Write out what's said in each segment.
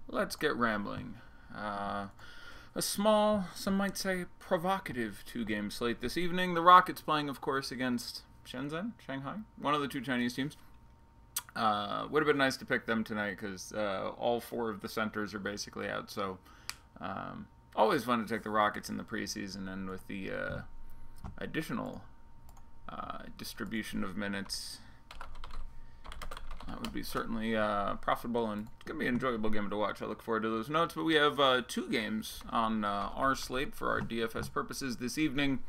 let's get rambling. A small, some might say provocative two-game slate this evening. The Rockets playing, of course, against Shenzhen, Shanghai, one of the two Chinese teams. Would have been nice to pick them tonight because all four of the centers are basically out. So always fun to take the Rockets in the preseason, and with the additional distribution of minutes, that would be certainly profitable, and it's going to be an enjoyable game to watch. I look forward to those notes. But we have two games on our slate for our DFS purposes this evening.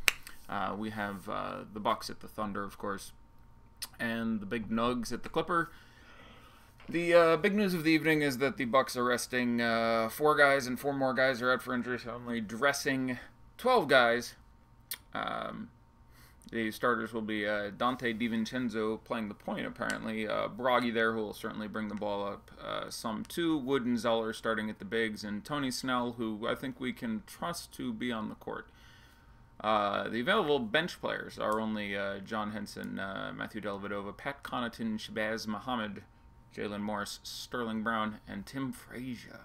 We have the Bucks at the Thunder, of course, and the big Nugs at the Clipper. The big news of the evening is that the Bucks are resting 4 guys, and 4 more guys are out for injury, so only dressing 12 guys. The starters will be Dante DiVincenzo playing the point, apparently. Bragi there, who will certainly bring the ball up some too. Wood and Zeller starting at the bigs, and Tony Snell, who I think we can trust to be on the court. The available bench players are only John Henson, Matthew Dellavedova, Pat Connaughton, Shabazz Muhammad, Jalen Morris, Sterling Brown, and Tim Frazier.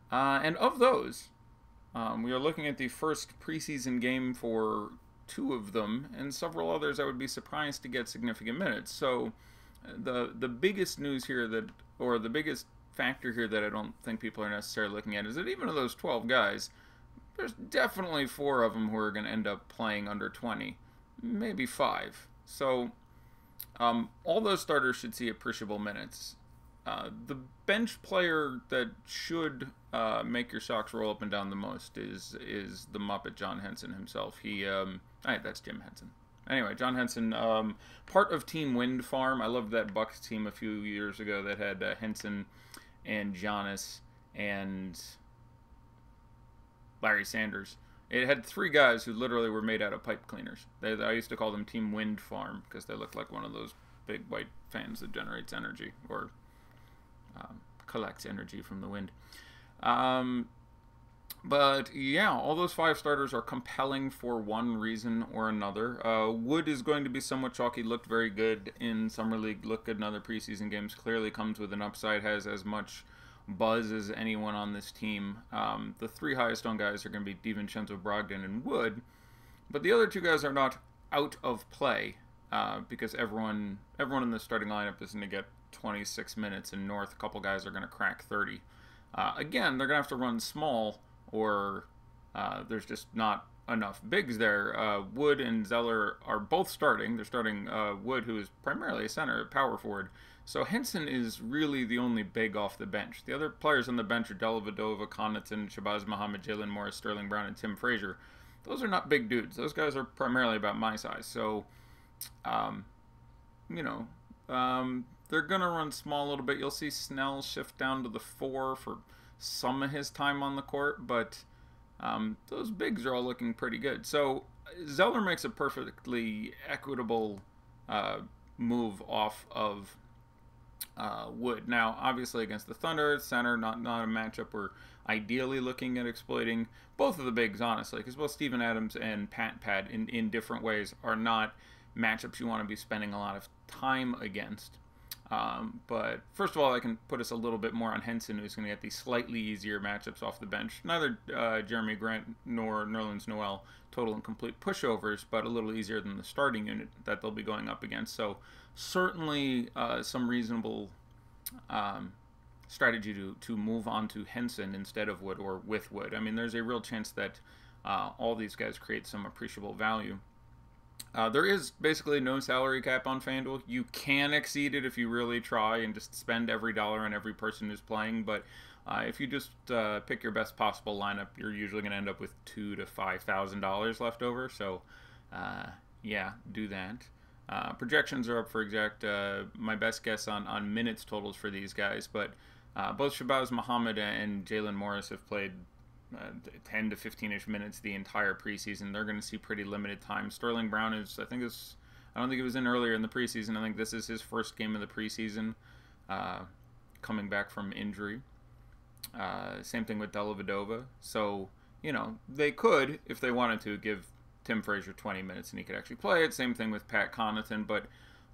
And of those, we are looking at the first preseason game for 2 of them, and several others I would be surprised to get significant minutes. So the biggest news here or the biggest factor here that I don't think people are necessarily looking at is that even of those 12 guys, there's definitely 4 of them who are going to end up playing under 20, maybe 5. So all those starters should see appreciable minutes. The bench player that should make your socks roll up and down the most is the Muppet John Henson himself. That's Jim Henson. Anyway, John Henson, part of Team Wind Farm. I loved that Bucks team a few years ago that had Henson and Giannis and Larry Sanders. It had 3 guys who literally were made out of pipe cleaners. I used to call them Team Wind Farm because they looked like one of those big white fans that generates energy or collects energy from the wind. But yeah, all those 5 starters are compelling for one reason or another. Wood is going to be somewhat chalky. Looked very good in Summer League. Looked good in other preseason games. Clearly comes with an upside. Has as much buzz as anyone on this team. The 3 highest owned guys are going to be DiVincenzo, Brogdon, and Wood. But the other 2 guys are not out of play because everyone in the starting lineup is going to get 26 minutes, and North, a couple guys are going to crack 30. Again, they're going to have to run small, or there's just not enough bigs there. Wood and Zeller are both starting. They're starting Wood, who is primarily a center, power forward. So Henson is really the only big off the bench. The other players on the bench are Dellavedova, Connaughton, Shabazz Muhammad, Jalen Morris, Sterling Brown, and Tim Frazier. Those are not big dudes. Those guys are primarily about my size. So, they're going to run small a little bit. You'll see Snell shift down to the 4 for some of his time on the court, but those bigs are all looking pretty good. So Zeller makes a perfectly equitable move off of Wood. Now, obviously against the Thunder, center, not a matchup we're ideally looking at exploiting. Both of the bigs, honestly, because both Steven Adams and Pat in different ways are not matchups you want to be spending a lot of time against. But first of all, I can put us a little bit more on Henson, who's going to get these slightly easier matchups off the bench. Neither Jeremy Grant nor Nerlens Noel total and complete pushovers, but a little easier than the starting unit that they'll be going up against. So certainly some reasonable strategy to move on to Henson instead of Wood or with Wood. I mean, there's a real chance that all these guys create some appreciable value. There is basically no salary cap on FanDuel. You can exceed it if you really try and just spend every dollar on every person who's playing, but if you just pick your best possible lineup, you're usually going to end up with $2,000 to $5,000 left over. So, yeah, do that. Projections are up for exact my best guess on minutes totals for these guys, but both Shabazz Muhammad and Jalen Morris have played 10 to 15-ish minutes the entire preseason. They're going to see pretty limited time. Sterling Brown I don't think he was in earlier in the preseason. I think this is his first game of the preseason, coming back from injury. Same thing with Dellavedova. So, they could, if they wanted to, give Tim Frazier 20 minutes and he could actually play it. Same thing with Pat Connaughton, but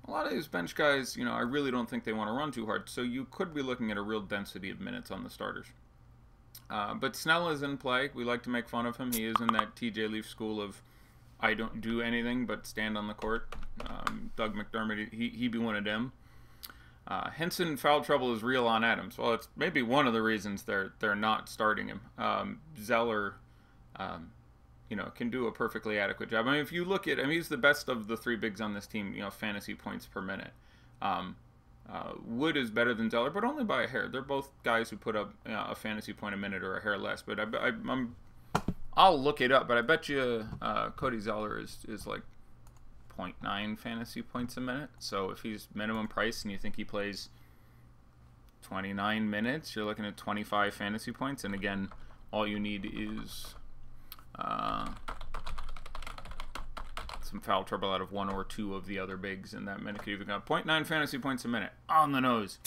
a lot of these bench guys, you know, I really don't think they want to run too hard, so you could be looking at a real density of minutes on the starters. But Snell is in play. We like to make fun of him. He is in that TJ Leaf school of I don't do anything but stand on the court. Doug McDermott, he be one of them. Henson foul trouble is real on Adams. Well, it's maybe one of the reasons they're not starting him. Zeller, you know, can do a perfectly adequate job. I mean, if you look at, I mean, he's the best of the three bigs on this team. You know, fantasy points per minute. Wood is better than Zeller, but only by a hair. They're both guys who put up a fantasy point a minute or a hair less. But I'll look it up. But I bet you Cody Zeller is like 0.9 fantasy points a minute. So if he's minimum price and you think he plays 29 minutes, you're looking at 25 fantasy points. And again, all you need is some foul trouble out of one or two of the other bigs in that minute. Could even got 0.9 fantasy points a minute on the nose.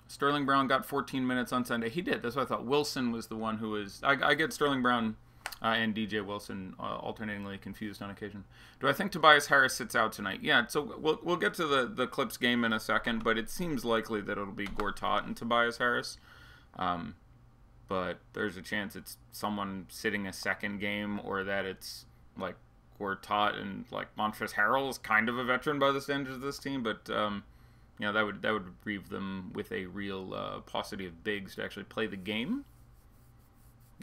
Sterling Brown got 14 minutes on Sunday. He did. That's what I thought. Wilson was the one who was. I get Sterling Brown and DJ Wilson alternatingly confused on occasion. Do I think Tobias Harris sits out tonight? Yeah. So we'll get to the Clips game in a second, but it seems likely that it'll be Gortat and Tobias Harris. But there's a chance it's someone sitting a second game, or that it's like Gortat and like Montrezl Harrell is kind of a veteran by the standards of this team, but you know, that would leave them with a real paucity of bigs to actually play the game.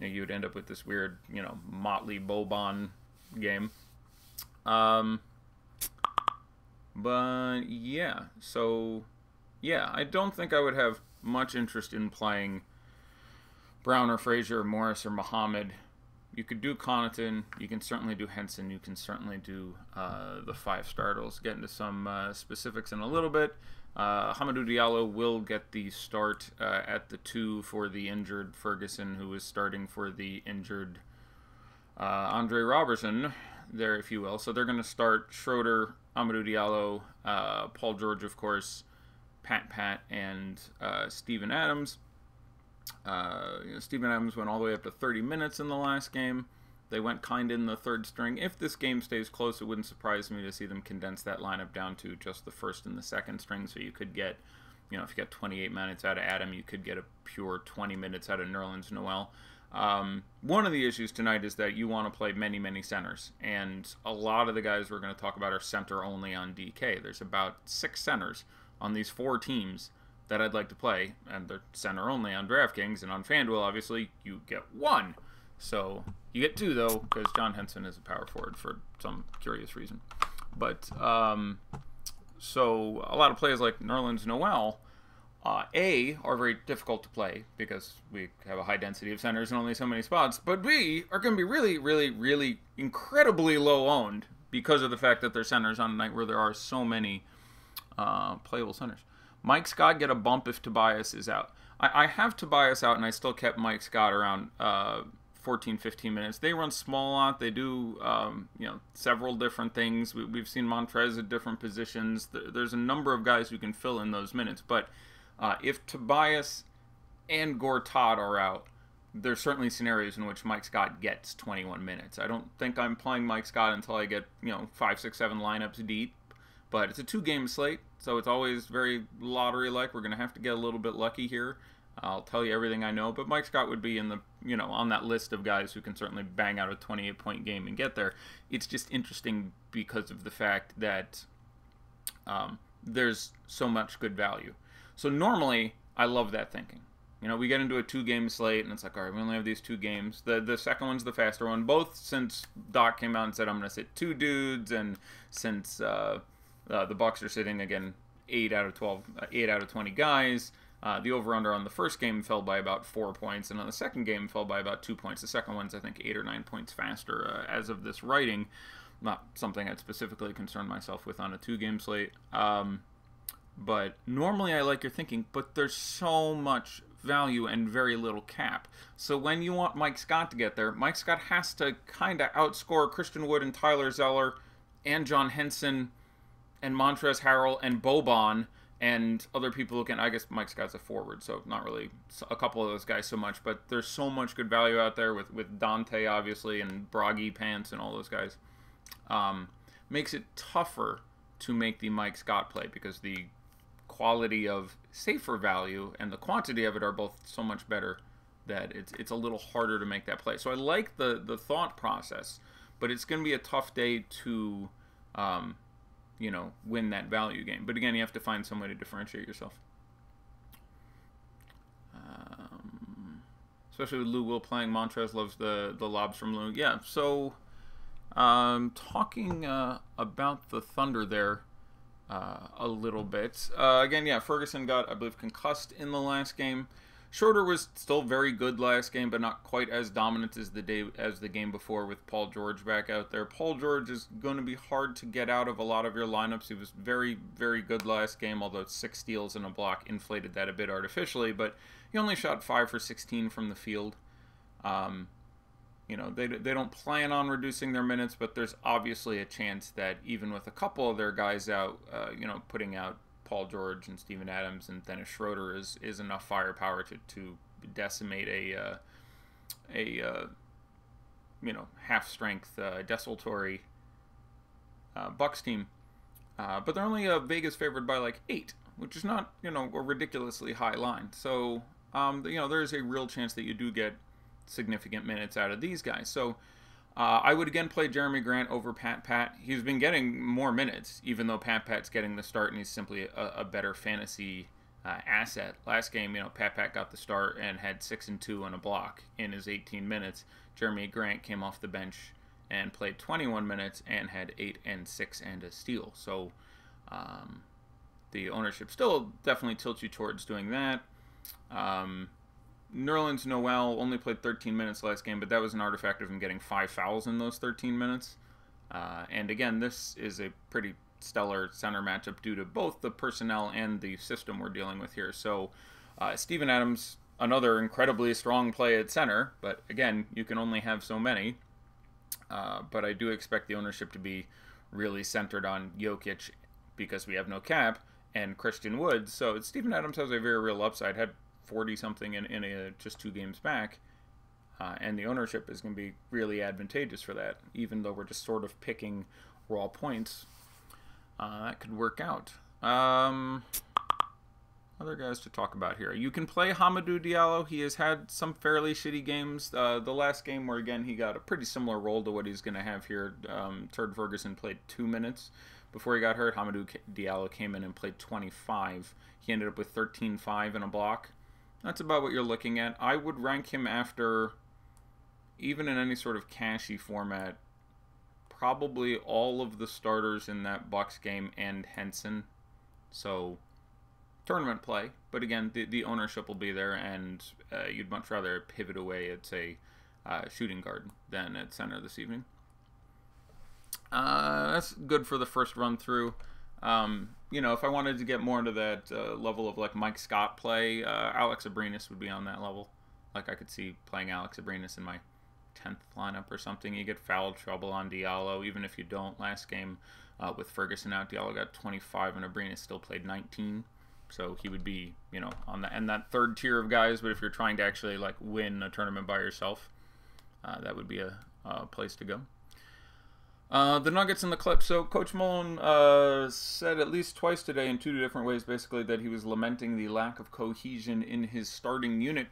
You know, you would end up with this weird, you know, Motley Boban game. But yeah, so yeah, I don't think I would have much interest in playing Brown or Frazier or Morris or Muhammad. You could do Connaughton, you can certainly do Henson, you can certainly do the five starters. Get into some specifics in a little bit. Hamidou Diallo will get the start at the 2 for the injured Ferguson, who is starting for the injured Andre Robertson there, if you will. So they're going to start Schroeder, Hamidou Diallo, Paul George, of course, Pat, and Steven Adams. You know, Steven Adams went all the way up to 30 minutes in the last game. They went kind of in the third string. If this game stays close, it wouldn't surprise me to see them condense that lineup down to just the first and the second string. So you could get, you know, if you get 28 minutes out of Adam, you could get a pure 20 minutes out of Nerlens Noel. One of the issues tonight is that you want to play many centers, and a lot of the guys we're going to talk about are center only on DK. There's about 6 centers on these 4 teams that I'd like to play, and they're center only on DraftKings, and on FanDuel, obviously, you get 1. So you get 2, though, because John Henson is a power forward for some curious reason. But, so a lot of players like Nerlens Noel, A, are very difficult to play because we have a high density of centers and only so many spots, but B, are going to be really incredibly low owned because of the fact that they're centers on a night where there are so many playable centers. Mike Scott get a bump if Tobias is out. I have Tobias out, and I still kept Mike Scott around 14, 15 minutes. They run small a lot. They do, you know, several different things. We've seen Montrez at different positions. There's a number of guys who can fill in those minutes. But if Tobias and Gortat are out, there's certainly scenarios in which Mike Scott gets 21 minutes. I don't think I'm playing Mike Scott until I get, you know, 5, 6, 7 lineups deep. But it's a 2-game slate, so it's always very lottery-like. We're going to have to get a little bit lucky here. I'll tell you everything I know, but Mike Scott would be in the, you know, on that list of guys who can certainly bang out a 28-point game and get there. It's just interesting because of the fact that there's so much good value. So normally, I love that thinking. You know, we get into a 2-game slate, and it's like, all right, we only have these 2 games. The second one's the faster one, both since Doc came out and said, I'm going to sit 2 dudes, and since the Bucks are sitting, again, 8 out of 20 guys. The over-under on the first game fell by about 4 points, and on the second game fell by about 2 points. The second one's, I think, 8 or 9 points faster as of this writing. Not something I'd specifically concern myself with on a 2-game slate. But normally I like your thinking, but there's so much value and very little cap. So when you want Mike Scott to get there, Mike Scott has to kind of outscore Christian Wood and Tyler Zeller and John Henson and Montrezl Harrell and Boban and other people who can. I guess Mike Scott's a forward, so not really a couple of those guys so much, but there's so much good value out there with Dante, obviously, and Bragi Pants and all those guys. Makes it tougher to make the Mike Scott play, because the quality of safer value and the quantity of it are both so much better that it's a little harder to make that play. So I like the thought process, but it's going to be a tough day to, you know, win that value game. But again, you have to find some way to differentiate yourself. Especially with Lou Will playing. Montrez loves the lobs from Lou. Yeah, so talking about the Thunder there a little bit. Again, yeah, Ferguson got, I believe, concussed in the last game. Schroeder was still very good last game, but not quite as dominant as the game before with Paul George back out there. Paul George is going to be hard to get out of a lot of your lineups. He was very, very good last game, although 6 steals and a block inflated that a bit artificially. But he only shot 5 for 16 from the field. You know, they don't plan on reducing their minutes, but there's obviously a chance that even with a couple of their guys out, you know, putting out Paul George and Steven Adams and Dennis Schroeder is enough firepower to decimate a you know, half-strength desultory Bucks team. But they're only Vegas favored by like 8, which is not, you know, a ridiculously high line. So you know, there's a real chance that you do get significant minutes out of these guys. So I would again play Jeremy Grant over Pat. He's been getting more minutes, even though Pat's getting the start, and he's simply a better fantasy asset. Last game, you know, Pat got the start and had 6 and 2 and a block in his 18 minutes. Jeremy Grant came off the bench and played 21 minutes and had 8 and 6 and a steal. So the ownership still definitely tilts you towards doing that. Nerlens Noel only played 13 minutes last game, but that was an artifact of him getting 5 fouls in those 13 minutes. And again, this is a pretty stellar center matchup due to both the personnel and the system we're dealing with here. So Steven Adams, another incredibly strong play at center, but again, you can only have so many. But I do expect the ownership to be really centered on Jokic because we have no cap, and Christian Wood. So Steven Adams has a very real upside. Had 40-something in just 2 games back, and the ownership is going to be really advantageous for that, even though we're just sort of picking raw points. That could work out. Other guys to talk about here. You can play Hamidou Diallo. He has had some fairly shitty games. The last game where, again, he got a pretty similar role to what he's going to have here. Turd Ferguson played 2 minutes before he got hurt. Hamidou Diallo came in and played 25. He ended up with 13-5 and a block. That's about what you're looking at. I would rank him after, even in any sort of cashy format, probably all of the starters in that Bucks game and Henson. So, tournament play. But again, the ownership will be there, and you'd much rather pivot away at, say, shooting guard than at center this evening. That's good for the first run through. You know, if I wanted to get more into that level of like Mike Scott play, Alex Abrinas would be on that level. Like I could see playing Alex Abrinas in my 10th lineup or something. You get foul trouble on Diallo, even if you don't. Last game with Ferguson out, Diallo got 25 and Abrinas still played 19. So he would be, you know, on the, and that third tier of guys. But if you're trying to actually like win a tournament by yourself, that would be a place to go. The Nuggets and the Clips. So Coach Malone said at least twice today in 2 different ways, basically, that he was lamenting the lack of cohesion in his starting unit,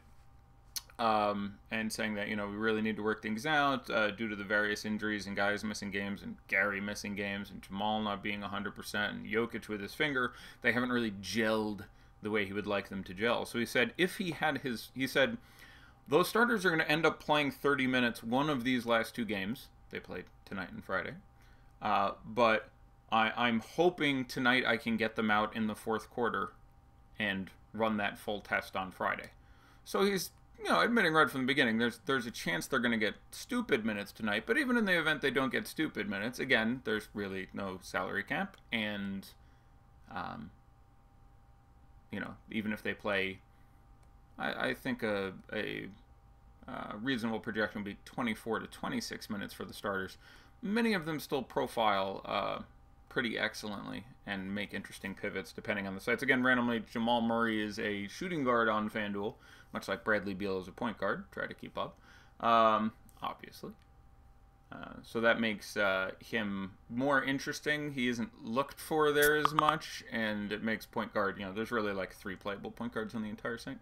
and saying that, you know, we really need to work things out due to the various injuries and guys missing games and Gary missing games and Jamal not being 100% and Jokic with his finger. They haven't really gelled the way he would like them to gel. So he said if he had he said those starters are going to end up playing 30 minutes one of these last 2 games. They played tonight and Friday. But I'm hoping tonight I can get them out in the 4th quarter and run that full test on Friday. So he's, you know, admitting right from the beginning, there's a chance they're going to get stupid minutes tonight. But even in the event they don't get stupid minutes, again, there's really no salary cap. And, you know, even if they play, I think a reasonable projection would be 24 to 26 minutes for the starters. Many of them still profile pretty excellently and make interesting pivots depending on the sites. Again, randomly, Jamal Murray is a shooting guard on FanDuel, much like Bradley Beal is a point guard. Try to keep up, obviously. So that makes him more interesting. He isn't looked for there as much, and it makes point guard, there's really like 3 playable point guards on the entire site.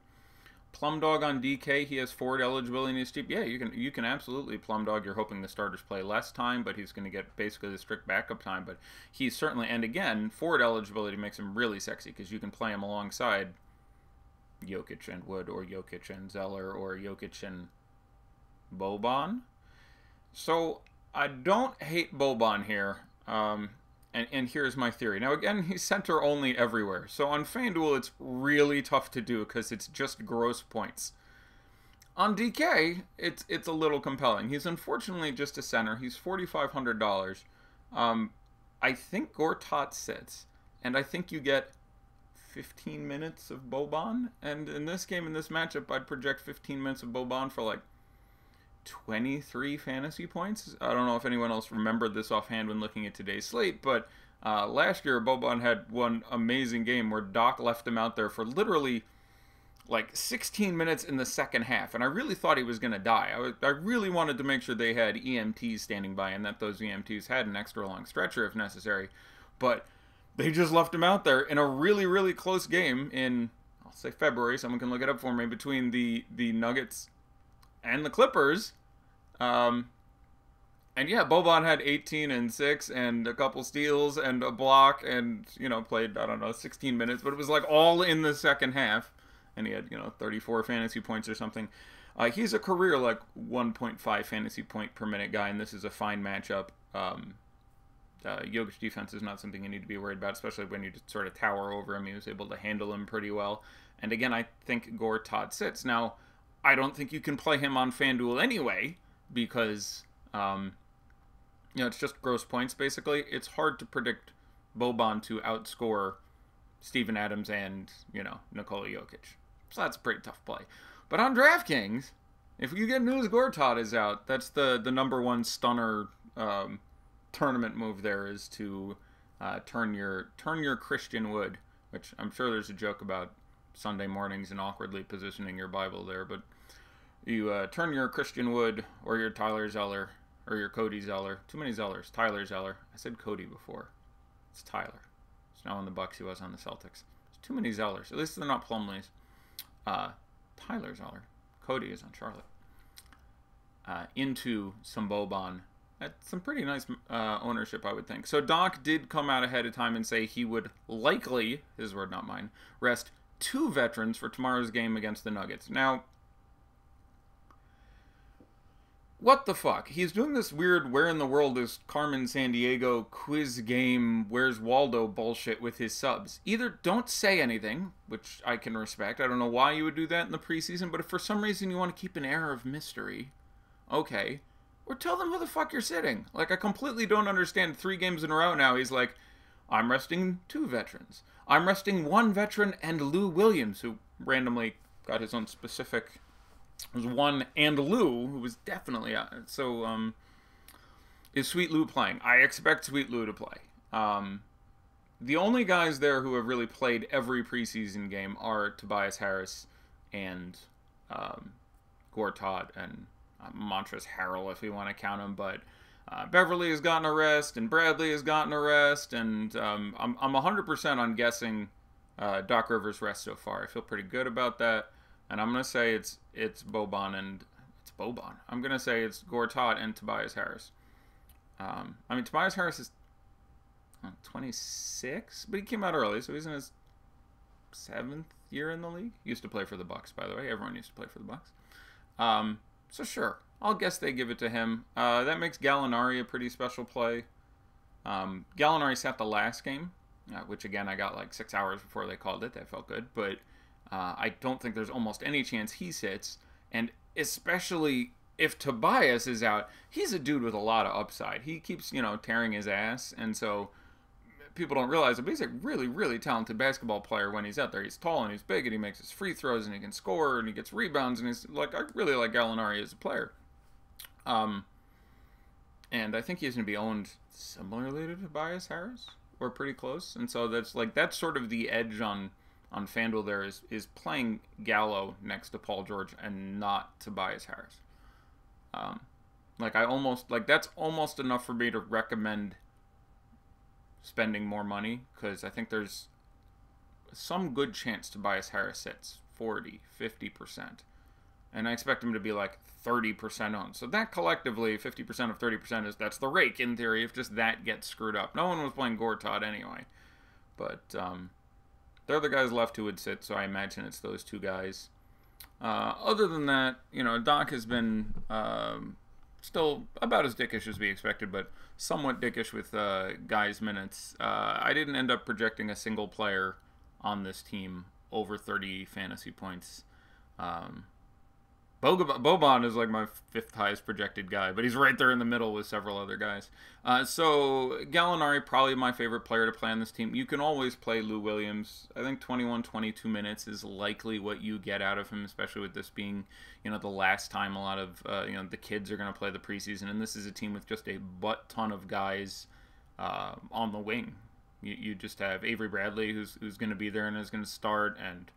Plum Dog on DK, he has forward eligibility and he's cheap. Yeah, you can absolutely Plum Dog. You're hoping the starters play less time, but he's going to get basically the strict backup time. But he's certainly, and again, forward eligibility makes him really sexy because you can play him alongside Jokic and Wood, or Jokic and Zeller, or Jokic and Boban. So I don't hate Boban here. And here's my theory. Now, again, he's center only everywhere. So on FanDuel, it's really tough to do because it's just gross points. On DK, it's a little compelling. He's unfortunately just a center. He's $4,500. I think Gortat sits. And I think you get 15 minutes of Boban. And in this game, in this matchup, I'd project 15 minutes of Boban for like 23 fantasy points. I don't know if anyone else remembered this offhand when looking at today's slate, but last year Boban had one amazing game where Doc left him out there for literally like 16 minutes in the second half, and I really thought he was going to die. I really wanted to make sure they had EMTs standing by and that those EMTs had an extra long stretcher if necessary, but they just left him out there in a really, really close game in, I'll say February, someone can look it up for me, between the Nuggets and the Clippers. And yeah, Boban had 18 and 6 and a couple steals and a block and, played, I don't know, 16 minutes, but it was like all in the second half. And he had, 34 fantasy points or something. He's a career like 1.5 fantasy point per minute guy, and this is a fine matchup. Jokic defense is not something you need to be worried about, especially when you just sort of tower over him. He was able to handle him pretty well. And again, I think Gortat sits. Now, I don't think you can play him on FanDuel anyway, because, it's just gross points, basically. It's hard to predict Boban to outscore Steven Adams and, Nikola Jokic. So that's a pretty tough play. But on DraftKings, if you get news Gortat is out, that's the number one stunner tournament move there, is to turn your Christian Wood, which I'm sure there's a joke about Sunday mornings and awkwardly positioning your Bible there, but you turn your Christian Wood or your Tyler Zeller or your Cody Zeller. Too many Zellers. Tyler Zeller. I said Cody before. It's Tyler. It's now on the Bucks. He was on the Celtics. There's too many Zellers. At least they're not Plumlees. Tyler Zeller. Cody is on Charlotte. Into some Boban. That's some pretty nice ownership, I would think. So Doc did come out ahead of time and say he would likely, his word not mine, rest 2 veterans for tomorrow's game against the Nuggets. Now, what the fuck? He's doing this weird where in the world is Carmen Sandiego quiz game, where's Waldo bullshit with his subs. Either don't say anything, which I can respect. I don't know why you would do that in the preseason, but if for some reason you want to keep an air of mystery, okay. Or tell them who the fuck you're sitting. Like, I completely don't understand 3 games in a row now. He's like, I'm resting 2 veterans. I'm resting 1 veteran and Lou Williams, who randomly got his own specific. It was 1 and Lou, who was definitely out. So, is Sweet Lou playing? I expect Sweet Lou to play. The only guys there who have really played every preseason game are Tobias Harris and Gortat and Montrezl Harrell, if we want to count him. But Beverly has gotten a rest, and Bradley has gotten a rest, and I'm 100% on guessing Doc Rivers' rest so far. I feel pretty good about that. And I'm going to say it's Boban and... It's Boban. I'm going to say it's Gortat and Tobias Harris. Tobias Harris is 26, but he came out early, so he's in his 7th year in the league. He used to play for the Bucks, by the way. Everyone used to play for the Bucks. So sure, I'll guess they give it to him. That makes Gallinari a pretty special play. Gallinari sat the last game, which again I got like 6 hours before they called it. That felt good, but I don't think there's almost any chance he sits, and especially if Tobias is out, he's a dude with a lot of upside. He keeps, tearing his ass, and so people don't realize it, but he's a really, really talented basketball player when he's out there. He's tall and he's big, and he makes his free throws, and he can score, and he gets rebounds, and he's like, I really like Gallinari as a player. And I think he's going to be owned similarly to Tobias Harris, or pretty close, and so that's sort of the edge on FanDuel there is playing Gallo next to Paul George and not Tobias Harris. Like, that's almost enough for me to recommend spending more money, because I think there's some good chance Tobias Harris hits 40, 50%. And I expect him to be like 30% owned. So that collectively, 50% of 30% that's the rake in theory if just that gets screwed up. No one was playing Gortat anyway. But they're the guys left who would sit, so I imagine it's those two guys. Other than that, Doc has been still about as dickish as we expected, but somewhat dickish with guys' minutes. I didn't end up projecting a single player on this team over 30 fantasy points. Boban is like my 5th highest projected guy, but he's right there in the middle with several other guys. So Gallinari, probably my favorite player to play on this team. You can always play Lou Williams. I think 21, 22 minutes is likely what you get out of him, especially with this being, the last time a lot of, the kids are going to play the preseason. And this is a team with just a butt ton of guys on the wing. You just have Avery Bradley, who's going to be there and is going to start, and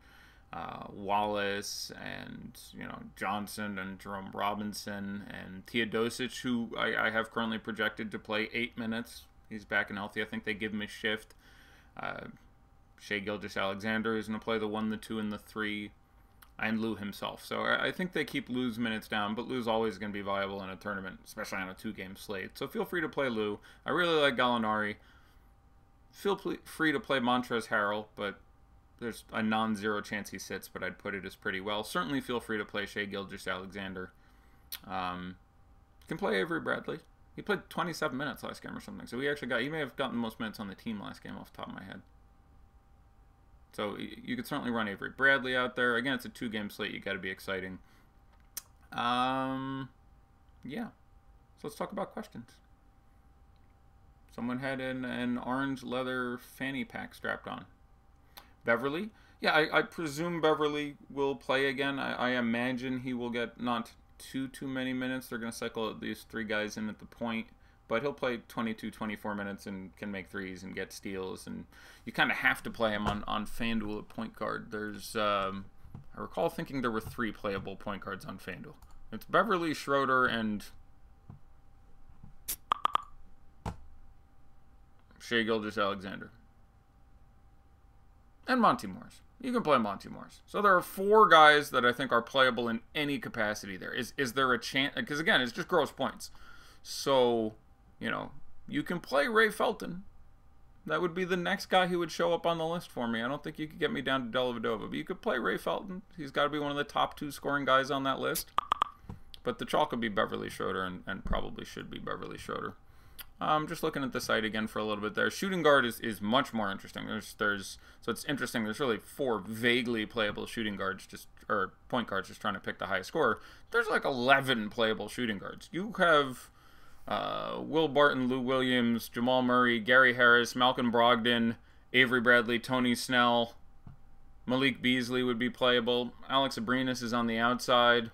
Wallace, and Johnson, and Jerome Robinson, and Teodosic, who I have currently projected to play 8 minutes. He's back and healthy. I think they give him a shift. Shai Gilgeous-Alexander is going to play the 1, the 2, and the 3, and Lou himself. So I think they keep Lou's minutes down, but Lou's always going to be viable in a tournament, especially on a 2-game slate. So feel free to play Lou. I really like Gallinari. Feel free to play Montrezl Harrell, but there's a non-zero chance he sits, but I'd put it as pretty well. Certainly feel free to play Shai Gilgeous-Alexander. Can play Avery Bradley. He played 27 minutes last game or something, so he may have gotten the most minutes on the team last game off the top of my head. So you could certainly run Avery Bradley out there. Again, it's a 2-game slate. You got to be exciting. Yeah. So let's talk about questions. Someone had an orange leather fanny pack strapped on. Beverly? Yeah, I presume Beverly will play again. I imagine he will get not too many minutes. They're going to cycle at least 3 guys in at the point. But he'll play 22, 24 minutes and can make threes and get steals. And you kind of have to play him on FanDuel at point guard. There's, I recall thinking there were 3 playable point guards on FanDuel. It's Beverly, Schroeder, and Shai Gilgeous-Alexander. And Monty Morris. You can play Monty Morris. So there are 4 guys that I think are playable in any capacity there. Is there a chance? Because again, it's just gross points. So, you can play Ray Felton. That would be the next guy who would show up on the list for me. I don't think you could get me down to Dellavedova, but you could play Ray Felton. He's got to be one of the top 2 scoring guys on that list. But the chalk would be Beverly Schroeder, and probably should be Beverly Schroeder. Just looking at the site again for a little bit there. Shooting guard is much more interesting. So it's interesting. There's really 4 vaguely playable shooting guards, or point guards, just trying to pick the highest scorer. There's like 11 playable shooting guards. You have Will Barton, Lou Williams, Jamal Murray, Gary Harris, Malcolm Brogdon, Avery Bradley, Tony Snell, Malik Beasley would be playable. Alex Abrinas is on the outside.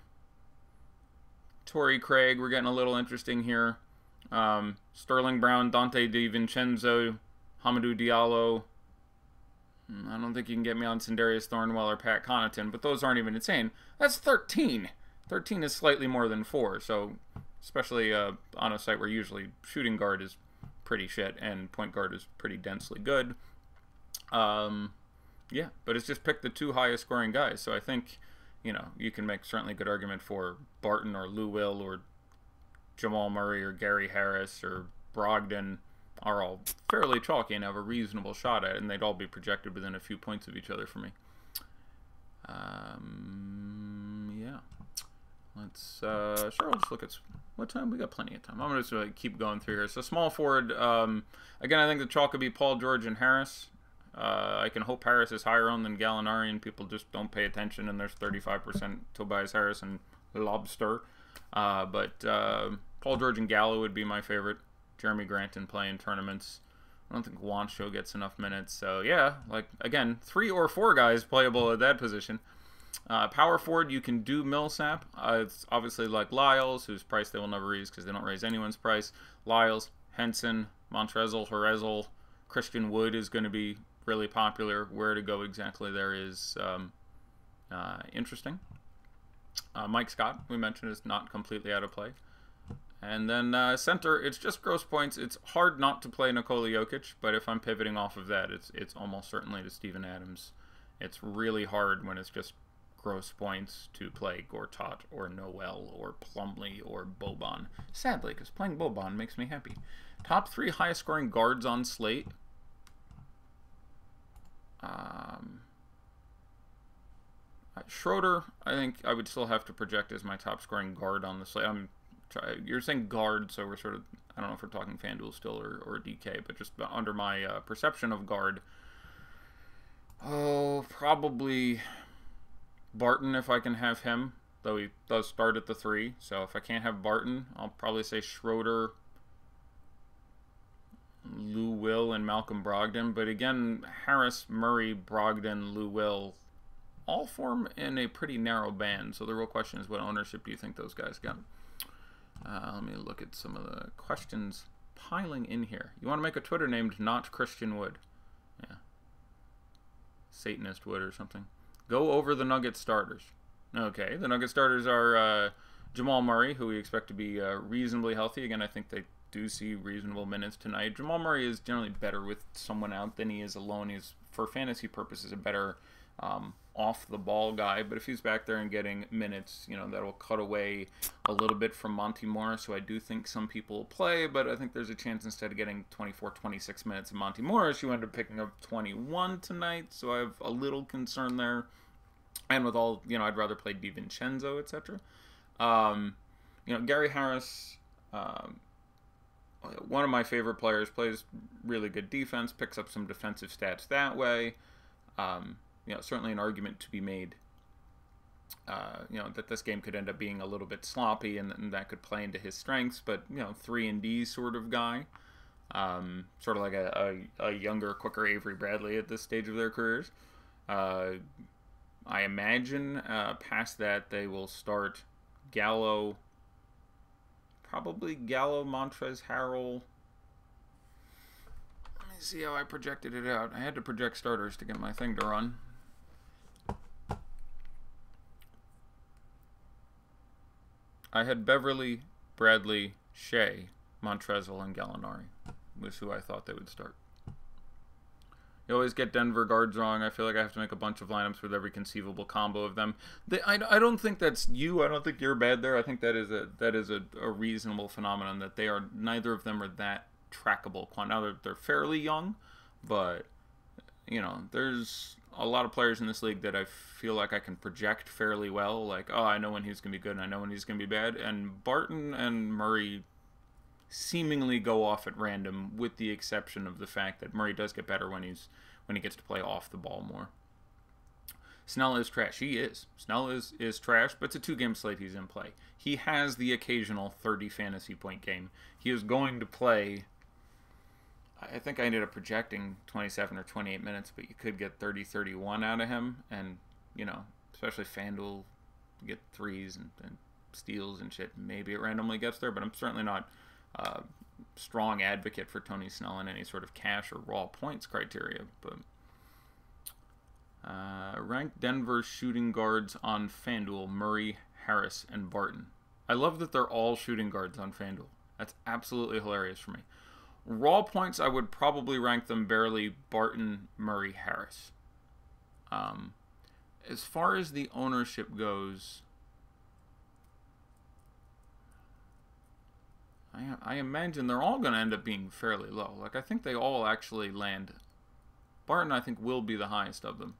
Torrey Craig, we're getting a little interesting here. Sterling Brown, Dante DiVincenzo, Hamidou Diallo. I don't think you can get me on Sindarius Thornwell or Pat Connaughton, but those aren't even insane. That's 13. 13 is slightly more than 4, so especially on a site where usually shooting guard is pretty shit and point guard is pretty densely good. Yeah, but it's just picked the 2 highest scoring guys, so I think, you can make certainly a good argument for Barton or Lou Will or Jamal Murray or Gary Harris or Brogdon are all fairly chalky and have a reasonable shot at it, and they'd all be projected within a few points of each other for me. Yeah. Let's, sure, I'll just look at what time. We got plenty of time. I'm going to just keep going through here. So small forward, again, I think the chalk could be Paul George and Harris. I can hope Harris is higher on than Gallinari, and people just don't pay attention, and there's 35% Tobias Harris and Lobster. But Paul George and Gallo would be my favorite. Jeremy Grant in playing tournaments. I don't think Juancho gets enough minutes. So, yeah, again, 3 or 4 guys playable at that position. Power forward, you can do Millsap. It's obviously like Lyles, whose price they will never raise because they don't raise anyone's price. Lyles, Henson, Montrezl Harrell, Christian Wood is going to be really popular. Where to go exactly there is interesting. Mike Scott, we mentioned, is not completely out of play. And then center, it's just gross points. It's hard not to play Nikola Jokic, but if I'm pivoting off of that, it's almost certainly to Steven Adams. It's really hard when it's just gross points to play Gortat or Noel or Plumlee or Boban. Sadly, because playing Boban makes me happy. Top 3 highest scoring guards on slate. Schroeder, I think I would still have to project as my top scoring guard on the slate. You're saying guard, so we're sort of, I don't know if we're talking FanDuel still or DK, but just under my perception of guard. Oh, probably Barton if I can have him, though he does start at the 3. So if I can't have Barton, I'll probably say Schroeder, Lou Will, and Malcolm Brogdon. But again, Harris, Murray, Brogdon, Lou Will all form in a pretty narrow band. So the real question is, what ownership do you think those guys got? Let me look at some of the questions piling in here. You want to make a Twitter named Not Christian Wood. Yeah. Satanist Wood or something. Go over the Nuggets starters. Okay, the Nuggets starters are Jamal Murray, who we expect to be reasonably healthy. Again, I think they do see reasonable minutes tonight. Jamal Murray is generally better with someone out than he is alone. He's, for fantasy purposes, a better off-the-ball guy, but if he's back there and getting minutes, you know, that'll cut away a little bit from Monty Morris, who I do think some people will play, but I think there's a chance instead of getting 24, 26 minutes of Monty Morris, you end up picking up 21 tonight, so I have a little concern there. And with all, you know, I'd rather play DiVincenzo, etc. You know, Gary Harris, one of my favorite players, plays really good defense, picks up some defensive stats that way. You know, certainly an argument to be made, you know, that this game could end up being a little bit sloppy and that could play into his strengths, but, you know, 3-and-D sort of guy. Sort of like a younger, quicker Avery Bradley at this stage of their careers. I imagine past that they will start Gallo, probably Gallo, Montrezl Harrell. Let me see how I projected it out. I had to project starters to get my thing to run. I had Beverly, Bradley, Shea, Montrezl, and Gallinari was who I thought they would start. You always get Denver guards wrong. I feel like I have to make a bunch of lineups with every conceivable combo of them. I don't think that's you. I don't think you're bad there. I think that is a reasonable phenomenon that they are, neither of them are that trackable. Now they're fairly young, but you know, there's a lot of players in this league that I feel like I can project fairly well. Like, oh, I know when he's going to be good and I know when he's going to be bad. And Barton and Murray seemingly go off at random, with the exception of the fact that Murray does get better when he gets to play off the ball more. Snell is trash. He is. Snell is trash, but it's a 2-game slate he's in play. He has the occasional 30 fantasy point game. He is going to play, I think I ended up projecting 27 or 28 minutes, but you could get 30, 31 out of him. And, you know, especially FanDuel, you get threes and steals and shit. Maybe it randomly gets there, but I'm certainly not strong advocate for Tony Snell in any sort of cash or raw points criteria. But rank Denver shooting guards on FanDuel: Murray, Harris, and Barton. I love that they're all shooting guards on FanDuel. That's absolutely hilarious for me. Raw points, I would probably rank them barely Barton, Murray, Harris. As far as the ownership goes, I imagine they're all going to end up being fairly low. Like, I think they all actually land. Barton, I think, will be the highest of them.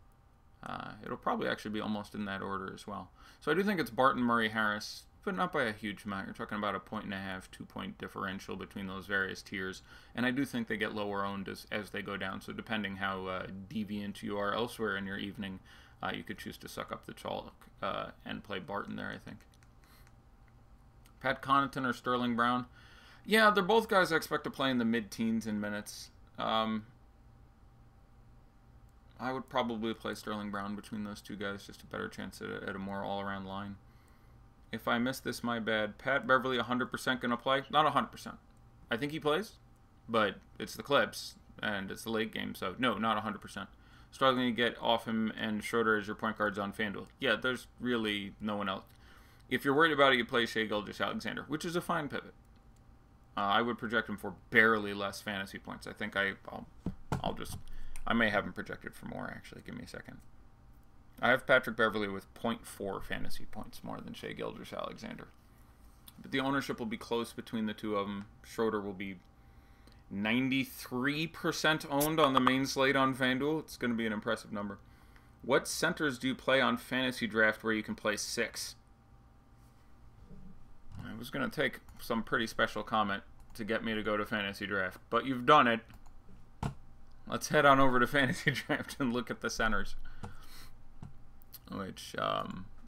It'll probably actually be almost in that order as well. So I do think it's Barton, Murray, Harris, but not by a huge amount. You're talking about a 1.5, 2-point differential between those various tiers. And I do think they get lower owned as they go down. So depending how deviant you are elsewhere in your evening, you could choose to suck up the chalk and play Barton there, I think. Pat Connaughton or Sterling Brown? Yeah, they're both guys I expect to play in the mid-teens in minutes. I would probably play Sterling Brown between those two guys, just a better chance at a more all-around line. If I missed this, my bad. Pat Beverly, 100% going to play? Not 100%. I think he plays, but it's the Clips, and it's the late game, so no, not 100%. Struggling to get off him and Schroeder as your point guards on FanDuel. Yeah, there's really no one else. If you're worried about it, you play Shai Gilgeous-Alexander, which is a fine pivot. I would project him for barely less fantasy points. I think I may have him projected for more, actually. Give me a second. I have Patrick Beverley with 0.4 fantasy points more than Shea Gilgeous-Alexander. But the ownership will be close between the two of them. Schroeder will be 93% owned on the main slate on FanDuel. It's going to be an impressive number. What centers do you play on Fantasy Draft where you can play 6? I was going to take some pretty special comment to get me to go to Fantasy Draft, but you've done it. Let's head on over to Fantasy Draft and look at the centers, which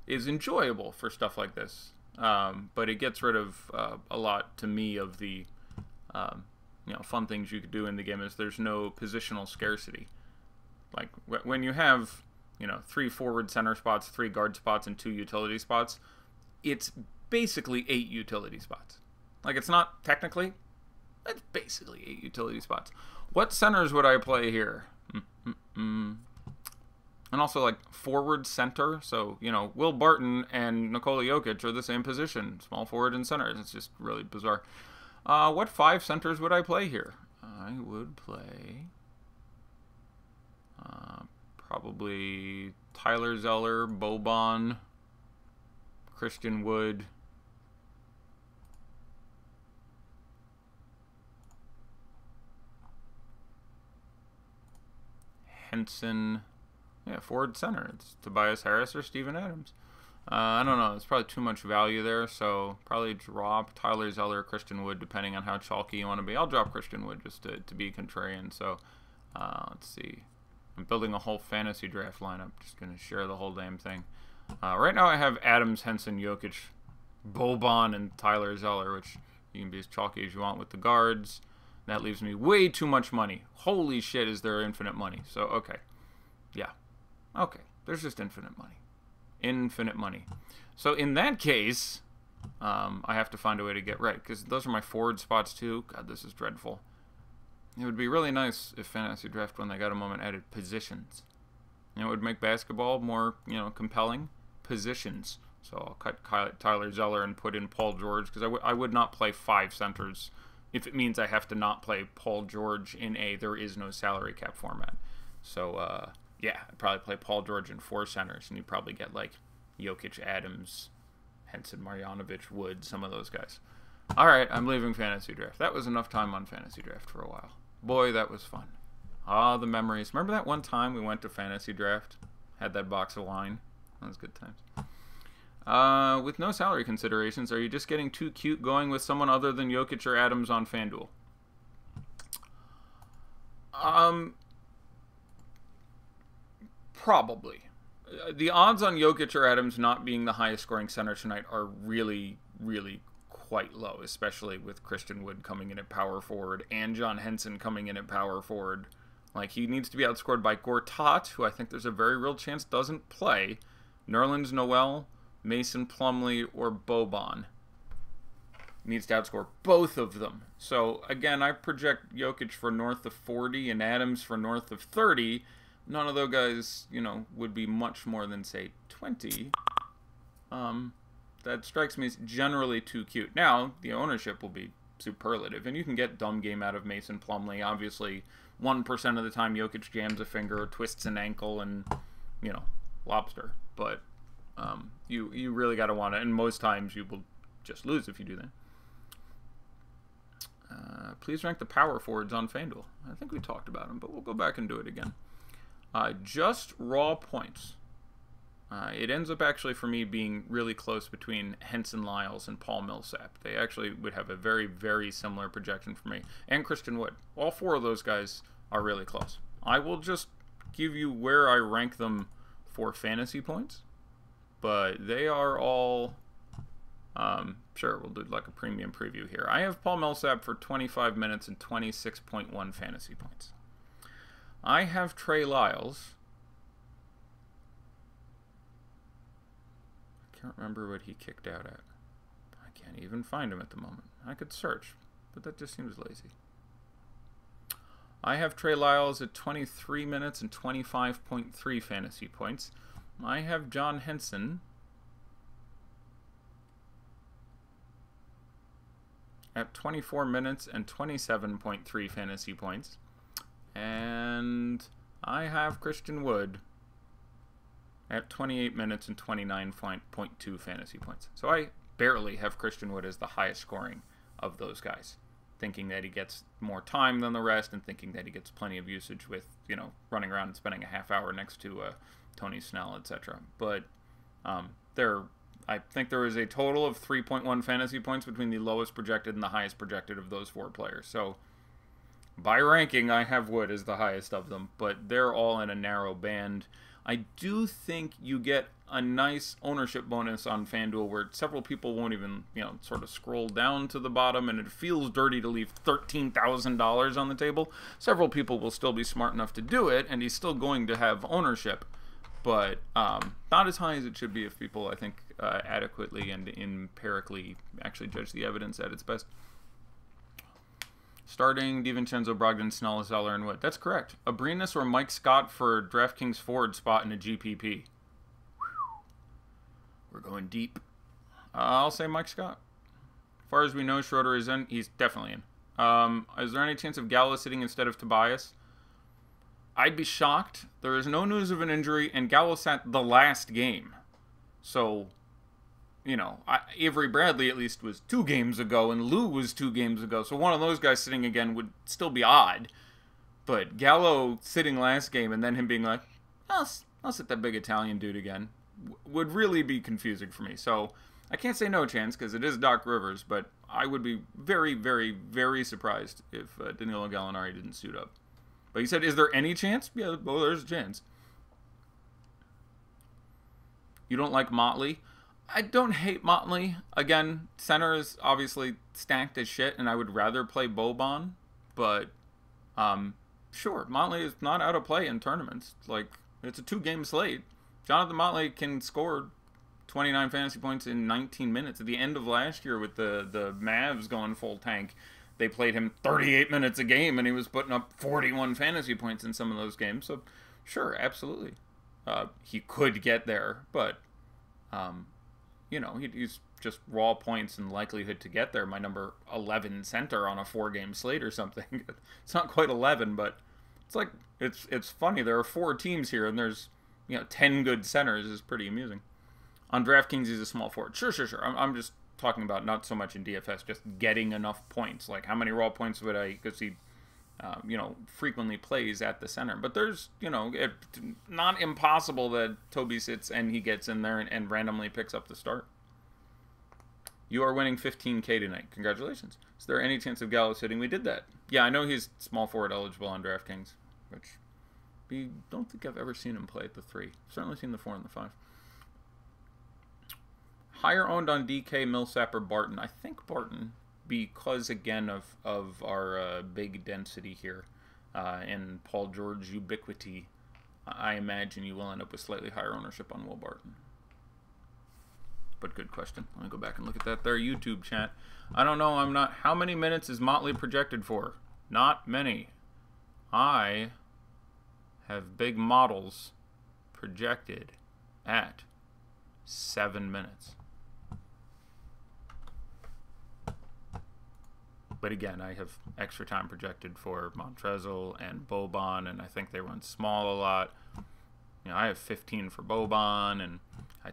is enjoyable for stuff like this. But it gets rid of a lot, to me, of the fun things you could do in the game. Is there's no positional scarcity. Like when you have 3 forward center spots, 3 guard spots, and 2 utility spots, it's basically 8 utility spots. Like, it's not technically, it's basically 8 utility spots. What centers would I play here? And also, like, forward center. So, Will Barton and Nikola Jokic are the same position. Small forward and center. It's just really bizarre. What 5 centers would I play here? I would play probably Tyler Zeller, Boban, Christian Wood, Henson. Yeah, forward center. It's Tobias Harris or Steven Adams. I don't know. There's probably too much value there, so probably drop Tyler Zeller or Christian Wood, depending on how chalky you want to be. I'll drop Christian Wood just to be contrarian. So let's see. I'm building a whole fantasy draft lineup. Just going to share the whole damn thing. Right now I have Adams, Henson, Jokic, Boban, and Tyler Zeller, which you can be as chalky as you want with the guards. That leaves me way too much money. Holy shit, is there infinite money. So, okay. Yeah. Okay. There's just infinite money. Infinite money. So, in that case, I have to find a way to get right, because those are my forward spots, too. God, this is dreadful. It would be really nice if Fantasy Draft, when they got a moment, added positions. It would make basketball more, compelling. Positions. So I'll cut Tyler Zeller and put in Paul George, because I would not play 5 centers if it means I have to not play Paul George in there is no salary cap format. So, yeah, I'd probably play Paul George in 4 centers, and you'd probably get, like, Jokic, Adams, Henson, Marjanovic, Wood, some of those guys. All right, I'm leaving Fantasy Draft. That was enough time on Fantasy Draft for a while. Boy, that was fun. Ah, the memories. Remember that one time we went to Fantasy Draft? Had that box of wine? That was good times. With no salary considerations, are you just getting too cute going with someone other than Jokic or Adams on FanDuel? Probably. The odds on Jokic or Adams not being the highest scoring center tonight are really, really quite low, especially with Christian Wood coming in at power forward and John Henson coming in at power forward. Like, he needs to be outscored by Gortat, who I think there's a very real chance doesn't play, Nerlens Noel, Mason Plumlee, or Boban. Needs to outscore both of them. So, again, I project Jokic for north of 40 and Adams for north of 30. None of those guys, would be much more than, say, 20. That strikes me as generally too cute. Now, the ownership will be superlative, and you can get dumb game out of Mason Plumlee. Obviously, 1% of the time Jokic jams a finger, twists an ankle, and, lobster. But you really got to want it, and most times you will just lose if you do that. Please rank the power forwards on FanDuel. I think we talked about them, but we'll go back and do it again. Just raw points. It ends up actually for me being really close between Henson Lyles and Paul Millsap. They actually would have a very, very similar projection for me. And Christian Wood. All 4 of those guys are really close. I will just give you where I rank them for fantasy points. But they are all... sure, we'll do like a premium preview here. I have Paul Millsap for 25 minutes and 26.1 fantasy points. I have Trey Lyles. I can't remember what he kicked out at. I can't even find him at the moment. I could search, but that just seems lazy. I have Trey Lyles at 23 minutes and 25.3 fantasy points. I have John Henson at 24 minutes and 27.3 fantasy points. And I have Christian Wood at 28 minutes and 29.2 fantasy points. So I barely have Christian Wood as the highest scoring of those guys, thinking that he gets more time than the rest and thinking that he gets plenty of usage with, you know, running around and spending a half hour next to Tony Snell, etc. But I think there is a total of 3.1 fantasy points between the lowest projected and the highest projected of those 4 players. So by ranking, I have Wood as the highest of them, but they're all in a narrow band. I do think you get a nice ownership bonus on FanDuel where several people won't even, you know, sort of scroll down to the bottom, and it feels dirty to leave $13,000 on the table. Several people will still be smart enough to do it, and he's still going to have ownership, but not as high as it should be if people, I think, adequately and empirically actually judge the evidence at its best. Starting DiVincenzo, Brogdon, Snell, Zeller, and Wood. That's correct. Abrinas or Mike Scott for DraftKings forward spot in a GPP. Whew. We're going deep. I'll say Mike Scott. As far as we know, Schroeder is in. He's definitely in. Is there any chance of Gallo sitting instead of Tobias? I'd be shocked. There is no news of an injury, and Gallo sat the last game. So, you know, Avery Bradley at least was 2 games ago, and Lou was 2 games ago. So one of those guys sitting again would still be odd. But Gallo sitting last game and then him being like, I'll sit that big Italian dude again, would really be confusing for me. So I can't say no chance because it is Doc Rivers, but I would be very, very, very surprised if Danilo Gallinari didn't suit up. But he said, is there any chance? Yeah, well, there's a chance. You don't like Motley? I don't hate Motley. Again, center is obviously stacked as shit, and I would rather play Boban. But, sure, Motley is not out of play in tournaments. Like, it's a 2-game slate. Jonathan Motley can score 29 fantasy points in 19 minutes. At the end of last year with the Mavs going full tank, they played him 38 minutes a game, and he was putting up 41 fantasy points in some of those games. So, sure, absolutely. He could get there, but... you know, he's just raw points and likelihood to get there. My number 11 center on a 4-game slate or something. It's not quite 11, but it's like, it's funny. There are 4 teams here, and there's, you know, 10 good centers is pretty amusing. On DraftKings, he's a small forward. Sure. I'm just talking about not so much in DFS, just getting enough points. Like, how many raw points would I, because he, you know, frequently plays at the center. But there's, you know, not impossible that Toby sits and he gets in there and randomly picks up the start. You are winning $15K tonight. Congratulations. Is there any chance of Gallo sitting? We did that. Yeah, I know he's small forward eligible on DraftKings, which I don't think I've ever seen him play at the 3. Certainly seen the 4 and the 5. Higher owned on DK, Millsap, or Barton. I think Barton, because again of our big density here and Paul George ubiquity, I imagine you will end up with slightly higher ownership on Will Barton. But good question. Let me go back and look at that there YouTube chat. I don't know. I'm not. How many minutes is Motley projected for? Not many. I have big models projected at 7 minutes. But again, I have extra time projected for Montrezl and Boban, and I think they run small a lot. You know, I have 15 for Boban, and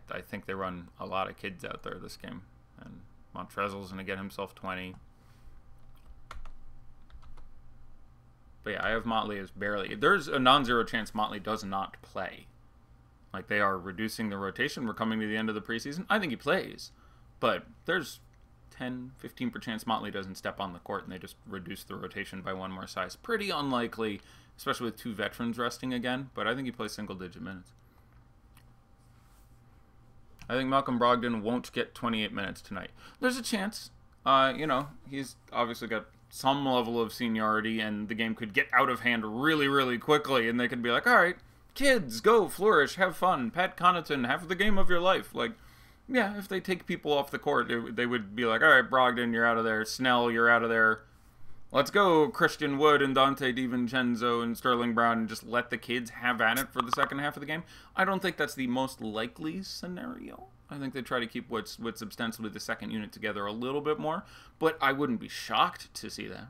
I think they run a lot of kids out there this game. And Montrezl's going to get himself 20. But yeah, I have Motley as barely. There's a non-zero chance Motley does not play. Like, they are reducing the rotation. We're coming to the end of the preseason. I think he plays. But there's 10-15% chance Motley doesn't step on the court, and they just reduce the rotation by 1 more size. Pretty unlikely, especially with 2 veterans resting again, but I think he plays single-digit minutes. I think Malcolm Brogdon won't get 28 minutes tonight. There's a chance. You know, he's obviously got some level of seniority, and the game could get out of hand really, really quickly, and they could be like, all right, kids, go, flourish, have fun, Pat Connaughton, have the game of your life. Like, yeah, if they take people off the court, they would be like, all right, Brogdon, you're out of there. Snell, you're out of there. Let's go Christian Wood and Dante DiVincenzo and Sterling Brown and just let the kids have at it for the second half of the game. I don't think that's the most likely scenario. I think they try to keep what's ostensibly the second unit together a little bit more, but I wouldn't be shocked to see that.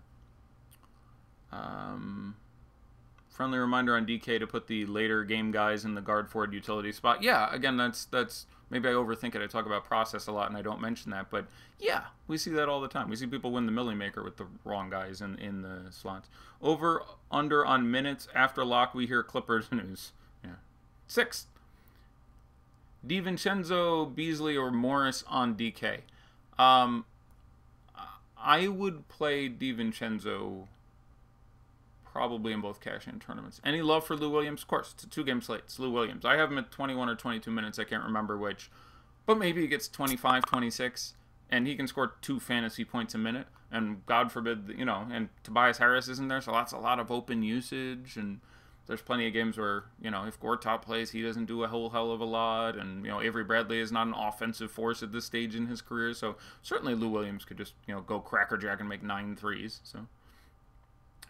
Friendly reminder on DK to put the later game guys in the guard forward utility spot. Yeah, again, that's maybe I overthink it. I talk about process a lot and I don't mention that, but yeah, we see that all the time. We see people win the Millie Maker with the wrong guys in the slots. Over, under on minutes after lock, we hear Clippers news. Yeah. 6. DiVincenzo, Beasley, or Morris on DK. I would play DiVincenzo probably in both cash-in tournaments. Any love for Lou Williams? Of course, it's a 2-game slate. It's Lou Williams. I have him at 21 or 22 minutes. I can't remember which. But maybe he gets 25, 26, and he can score 2 fantasy points a minute. And God forbid, you know, and Tobias Harris isn't there, so that's a lot of open usage. And there's plenty of games where, you know, if Gortat plays, he doesn't do a whole hell of a lot. And, you know, Avery Bradley is not an offensive force at this stage in his career. So certainly Lou Williams could just, you know, go crackerjack and make 9 threes. So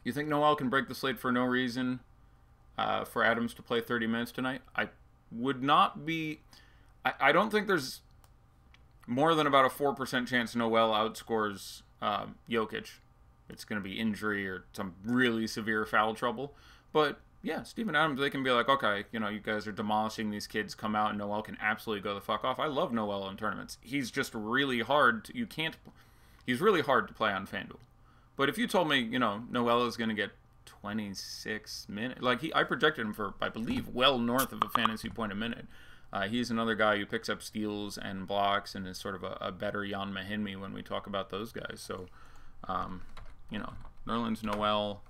you think Noel can break the slate for no reason for Adams to play 30 minutes tonight? I would not be... I don't think there's more than about a 4% chance Noel outscores Jokic. It's going to be injury or some really severe foul trouble. But, yeah, Steven Adams, they can be like, okay, you know, you guys are demolishing these kids, come out, and Noel can absolutely go the fuck off. I love Noel in tournaments. He's just really hard. He's really hard to play on FanDuel. But if you told me, you know, Noel is going to get 26 minutes, like I projected him for, I believe, well north of a fantasy point a minute. He's another guy who picks up steals and blocks and is sort of a better Jan Mahinmi when we talk about those guys. So, you know, Nerlens Noel,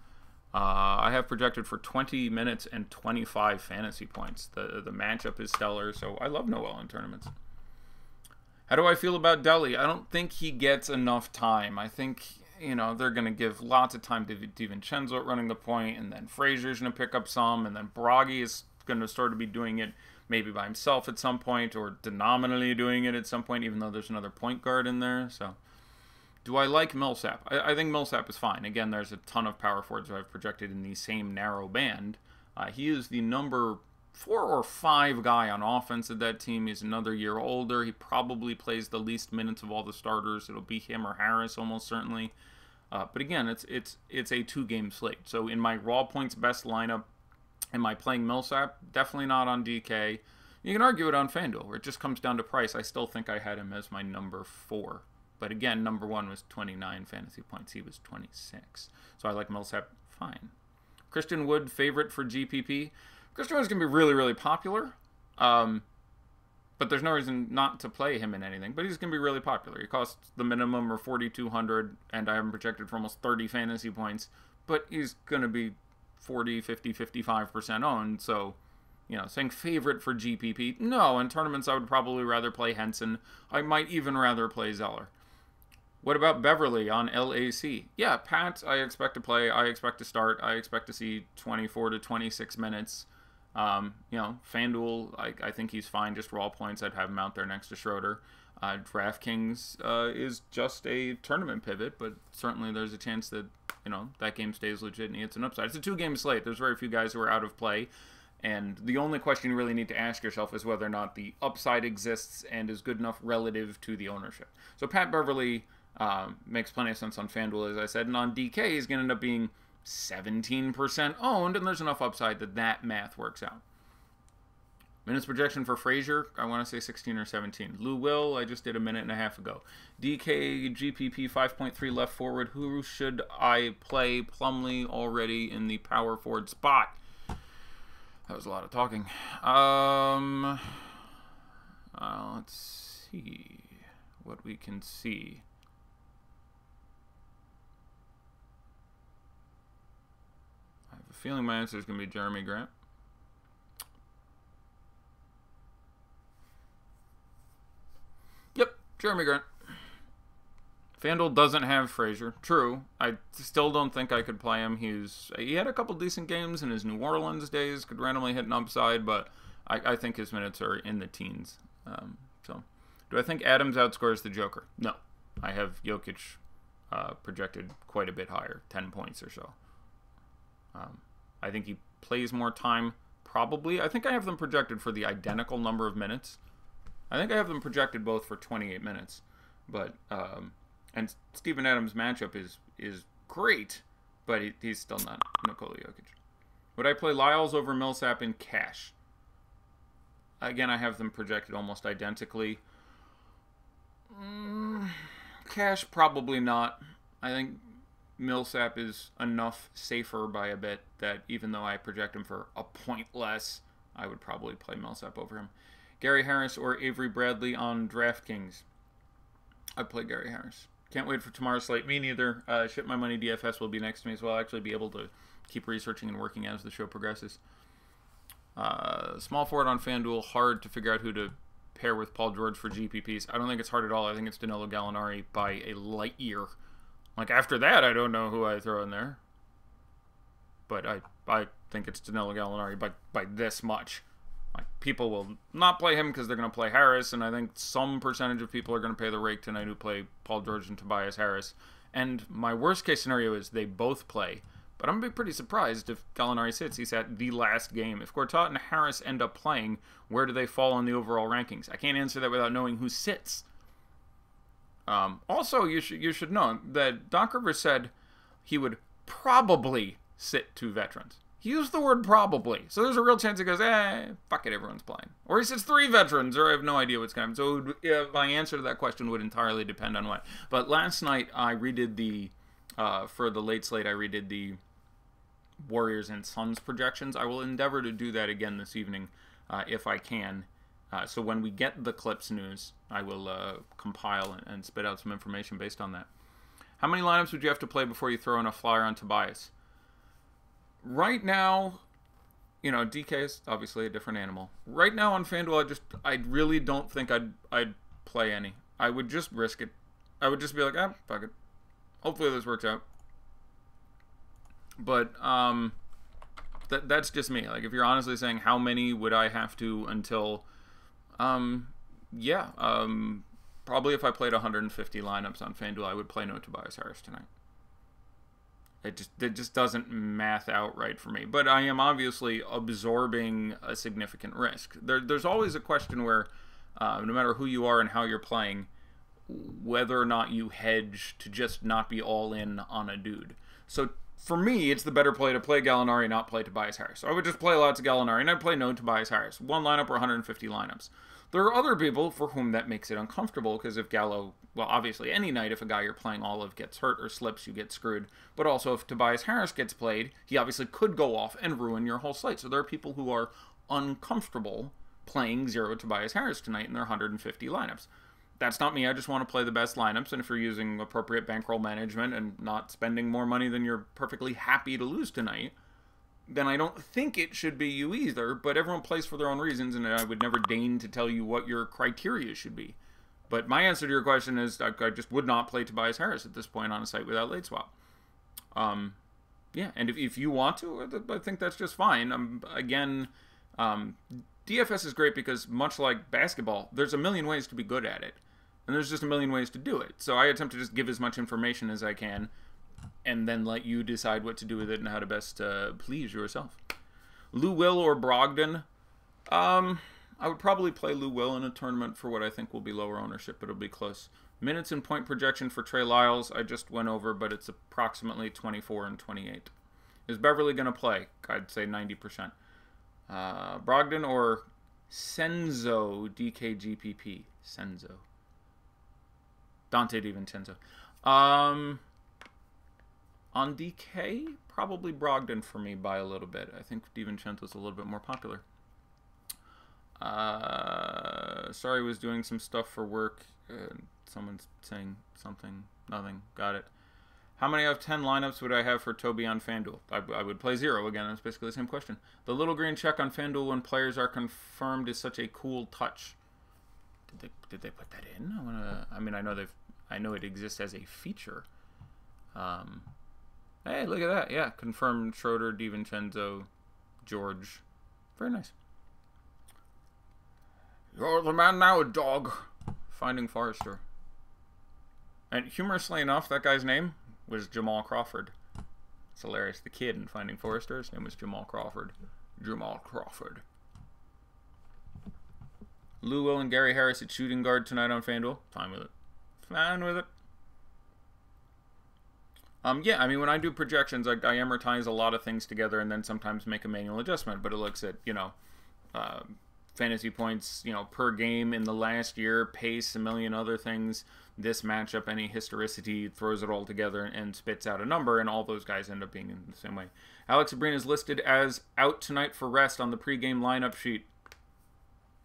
I have projected for 20 minutes and 25 fantasy points. The matchup is stellar, so I love Noel in tournaments. How do I feel about Delly? I don't think he gets enough time. I think, you know, they're going to give lots of time to DiVincenzo running the point, and then Frazier's going to pick up some, and then Bragi is going to sort of be doing it maybe by himself at some point, or denominally doing it at some point, even though there's another point guard in there. So, do I like Millsap? I think Millsap is fine. Again, there's a ton of power forwards who I've projected in the same narrow band. He is the number 4 or 5 guy on offense of that team. He's another year older. He probably plays the least minutes of all the starters. It'll be him or Harris almost certainly. But again, it's a 2-game slate. So in my raw points best lineup, am I playing Millsap? Definitely not on DK. You can argue it on FanDuel, where it just comes down to price. I still think I had him as my number 4. But again, number 1 was 29 fantasy points. He was 26. So I like Millsap fine. Christian Wood, favorite for GPP. Christian Wood's going to be really, really popular. But there's no reason not to play him in anything. But he's going to be really popular. He costs the minimum or 4,200, and I have him projected for almost 30 fantasy points. But he's going to be 40, 50, 55% owned. So, you know, saying favorite for GPP. No, in tournaments I would probably rather play Henson. I might even rather play Zeller. What about Beverly on LAC? Yeah, Pat, I expect to play. I expect to start. I expect to see 24 to 26 minutes. You know, FanDuel, I think he's fine. Just raw points. I'd have him out there next to Schroeder. DraftKings is just a tournament pivot, but certainly there's a chance that, you know, that game stays legit and he hits an upside. It's a 2-game slate. There's very few guys who are out of play. And the only question you really need to ask yourself is whether or not the upside exists and is good enough relative to the ownership. So Pat Beverly makes plenty of sense on FanDuel, as I said. And on DK, he's going to end up being 17% owned, and there's enough upside that math works out. Minutes projection for Frazier, I want to say 16 or 17. Lou Will, I just did a minute and a half ago. DK, GPP, 5.3 left forward. Who should I play? Plumlee already in the power forward spot. That was a lot of talking. Let's see what we can see. I have a feeling my answer is going to be Jeremy Grant. Yep, Jeremy Grant. FanDuel doesn't have Frazier. True. I still don't think I could play him. He had a couple decent games in his New Orleans days, could randomly hit an upside, but I think his minutes are in the teens. So, do I think Adams outscores the Joker? No. I have Jokic projected quite a bit higher, 10 points or so. I think he plays more time, probably. I think I have them projected for the identical number of minutes. I think I have them projected both for 28 minutes. But, and Steven Adams' matchup is great, but he's still not Nikola Jokic. Would I play Lyles over Millsap in cash? Again, I have them projected almost identically. Cash, probably not. I think Millsap is enough safer by a bit that even though I project him for a point less, I would probably play Millsap over him. Gary Harris or Avery Bradley on DraftKings? I'd play Gary Harris. Can't wait for tomorrow's slate. Me neither. Ship My Money DFS will be next to me as well. I'll actually be able to keep researching and working as the show progresses. Small forward on FanDuel. Hard to figure out who to pair with Paul George for GPPs. I don't think it's hard at all. I think it's Danilo Gallinari by a light year. Like, after that, I don't know who I throw in there. But I think it's Danilo Gallinari by this much. Like, people will not play him because they're going to play Harris, and I think some percentage of people are going to pay the rake tonight who play Paul George and Tobias Harris. And my worst case scenario is they both play. But I'm going to be pretty surprised if Gallinari sits. He's at the last game. If Gortat and Harris end up playing, where do they fall in the overall rankings? I can't answer that without knowing who sits. Also, you should know that Doc Rivers said he would probably sit 2 veterans. He used the word probably. So there's a real chance he goes, fuck it, everyone's playing. Or he sits 3 veterans, or I have no idea what's going to happen. So my answer to that question would entirely depend on what. But last night, I redid the, for the late slate, I redid the Warriors and Suns projections. I will endeavor to do that again this evening if I can. So when we get the Clips news, I will compile and spit out some information based on that. How many lineups would you have to play before you throw in a flyer on Tobias? Right now, you know, DK is obviously a different animal. Right now on FanDuel, I really don't think I'd play any. I would just risk it. I would just be like, fuck it. Hopefully this works out. But that's just me. Like, if you're honestly saying how many would I have to until, probably if I played 150 lineups on FanDuel, I would play no Tobias Harris tonight. It just doesn't math out right for me. But I am obviously absorbing a significant risk. There's always a question where, no matter who you are and how you're playing, whether or not you hedge to just not be all in on a dude. So for me, it's the better play to play Gallinari, not play Tobias Harris. So I would just play lots of Gallinari, and I'd play no Tobias Harris. 1 lineup or 150 lineups. There are other people for whom that makes it uncomfortable, because if Gallo, well, obviously any night if a guy you're playing all of gets hurt or slips, you get screwed. But also if Tobias Harris gets played, he obviously could go off and ruin your whole slate. So there are people who are uncomfortable playing 0 Tobias Harris tonight in their 150 lineups. That's not me. I just want to play the best lineups, and if you're using appropriate bankroll management and not spending more money than you're perfectly happy to lose tonight, then I don't think it should be you either, but everyone plays for their own reasons, and I would never deign to tell you what your criteria should be. But my answer to your question is I just would not play Tobias Harris at this point on a site without late swap. Yeah, and if you want to, I think that's just fine. Again, DFS is great because, much like basketball, there's a million ways to be good at it. And there's just a million ways to do it. So I attempt to just give as much information as I can, and then let you decide what to do with it and how to best please yourself. Lou Will or Brogdon? I would probably play Lou Will in a tournament for what I think will be lower ownership, but it'll be close. Minutes and point projection for Trey Lyles, I just went over, but it's approximately 24 and 28. Is Beverly going to play? I'd say 90%. Brogdon or Senzo DKGPP? Senzo. Dante DiVincenzo. On DK, probably Brogdon for me by a little bit. I think DiVincenzo's a little bit more popular. Sorry, I was doing some stuff for work. Someone's saying something. Nothing. Got it. How many out of 10 lineups would I have for Toby on FanDuel? I would play 0 again. It's basically the same question. The little green check on FanDuel when players are confirmed is such a cool touch. Did they put that in? I know it exists as a feature. Hey, look at that. Yeah, confirmed Schroeder, DiVincenzo, George. Very nice. You're the man now, dog. Finding Forrester. And humorously enough, that guy's name was Jamal Crawford. It's hilarious. The kid in Finding Forrester, his name was Jamal Crawford. Jamal Crawford. Lou Will and Gary Harris at shooting guard tonight on FanDuel. Fine with it. Fine with it. Yeah, I mean, when I do projections, I amortize a lot of things together and then sometimes make a manual adjustment. But it looks at, you know, fantasy points, you know, per game in the last year, pace, a million other things. This matchup, any historicity, throws it all together and spits out a number, and all those guys end up being in the same way. Alex Abrina is listed as out tonight for rest on the pregame lineup sheet.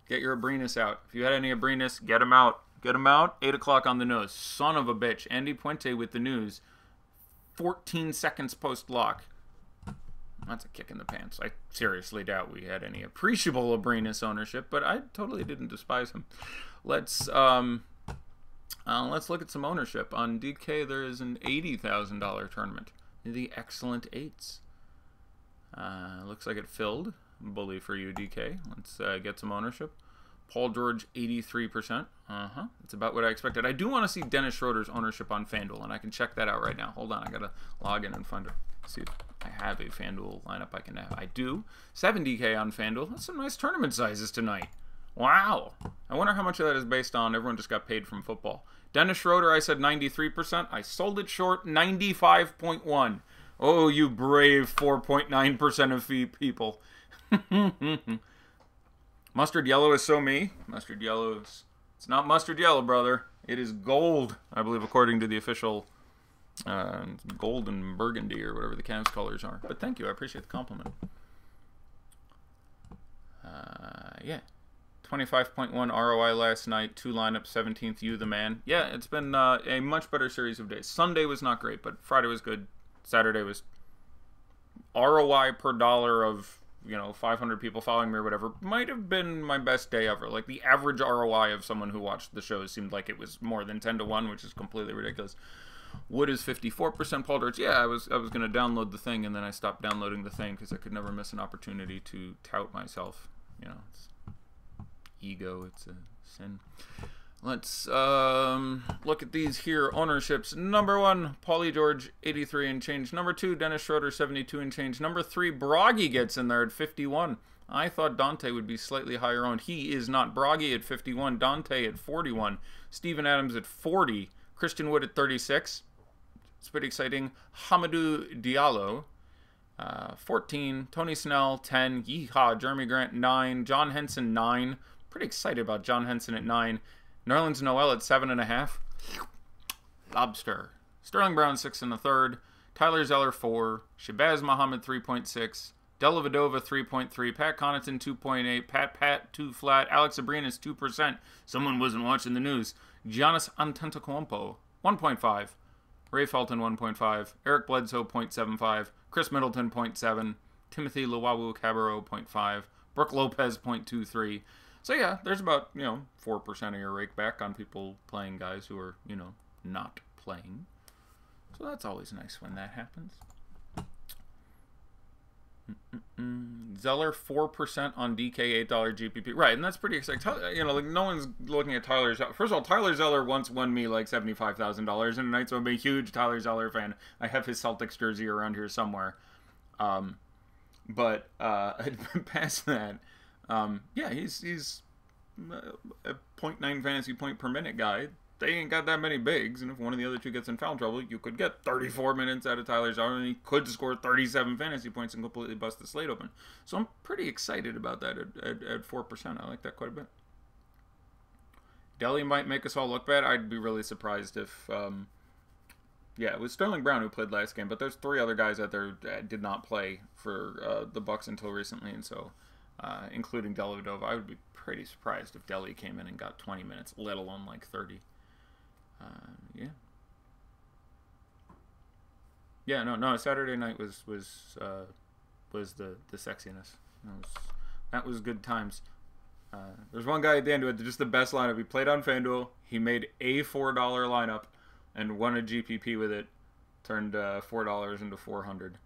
Get your Abrinas out. If you had any Abrinas, get them out. Get them out. 8 o'clock on the nose. Son of a bitch. Andy Puente with the news. 14 seconds post-lock. That's a kick in the pants. I seriously doubt we had any appreciable Abrinas ownership, but I totally didn't despise him. Let's look at some ownership. On DK, there is an $80,000 tournament. The Excellent Eights. Looks like it filled. Bully for you, DK. Let's get some ownership. Paul George, 83%. It's about what I expected. I do want to see Dennis Schroeder's ownership on FanDuel, and I can check that out right now. Hold on, I got to log in and find it. See if I have a FanDuel lineup I can have. I do. 7 DK on FanDuel. That's some nice tournament sizes tonight. Wow. I wonder how much of that is based on everyone just got paid from football. Dennis Schroeder, I said 93%. I sold it short, 95.1. Oh, you brave 4.9% of fee people. Mustard yellow is so me. Mustard yellow is... It's not mustard yellow, brother. It is gold, I believe, according to the official gold and burgundy or whatever the Cavs colors are. But thank you. I appreciate the compliment. Yeah. 25.1 ROI last night. 2 lineups, 17th. You the man. Yeah, it's been a much better series of days. Sunday was not great, but Friday was good. Saturday was ROI per dollar of, you know, 500 people following me or whatever. Might have been my best day ever. Like, the average ROI of someone who watched the show seemed like it was more than 10 to 1, which is completely ridiculous. Wood is 54%. Paul George, yeah, I was going to download the thing, and then I stopped downloading the thing because I could never miss an opportunity to tout myself. You know, it's ego, it's a sin. Let's look at these here ownerships. Number 1, Paulie George, 83 and change. Number 2, Dennis Schroeder, 72 and change. Number 3, Broggy gets in there at 51. I thought Dante would be slightly higher owned. He is not. Broggy at 51, Dante at 41, Steven Adams at 40, Christian Wood at 36. It's pretty exciting. Hamidou Diallo, 14, Tony Snell, 10, Yeehaw, Jeremy Grant, 9, John Henson, 9. Pretty excited about John Henson at 9. Nerlens Noel at 7.5. Lobster. Sterling Brown 6 1/3. Tyler Zeller 4. Shabazz Muhammad 3.6. Dellavedova 3.3. Pat Connaughton 2.8. Pat 2 flat. Alex Abrines 2%. Someone wasn't watching the news. Giannis Antetokounmpo 1.5. Ray Felton 1.5. Eric Bledsoe 0.75. Chris Middleton 0.7. Timothy Luwawu-Cabarrot 0.5. Brooke Lopez 0.23. So yeah, there's about, you know, 4% of your rake back on people playing guys who are, you know, not playing. So that's always nice when that happens. Zeller 4% on DK, $8 GPP. Right, and that's pretty exciting. You know, like, no one's looking at Tyler Zeller. First of all, Tyler Zeller once won me like $75,000 in a night, so I'm a huge Tyler Zeller fan. I have his Celtics jersey around here somewhere. But past that, yeah, he's a 0.9 fantasy point per minute guy. They ain't got that many bigs, and if one of the other two gets in foul trouble, you could get 34 minutes out of Tyler Zeller, and he could score 37 fantasy points and completely bust the slate open. So I'm pretty excited about that at 4%. I like that quite a bit. Delhi might make us all look bad. I'd be really surprised if... yeah, it was Sterling Brown who played last game, but there's 3 other guys out there that did not play for the Bucks until recently, and so... including Dellavedova, I would be pretty surprised if Delhi came in and got 20 minutes, let alone like 30. Yeah. Yeah, no. Saturday night was the sexiness. That was good times. There's one guy at the end who had just the best lineup. He played on FanDuel. He made a $4 lineup and won a GPP with it. Turned $4 into 400.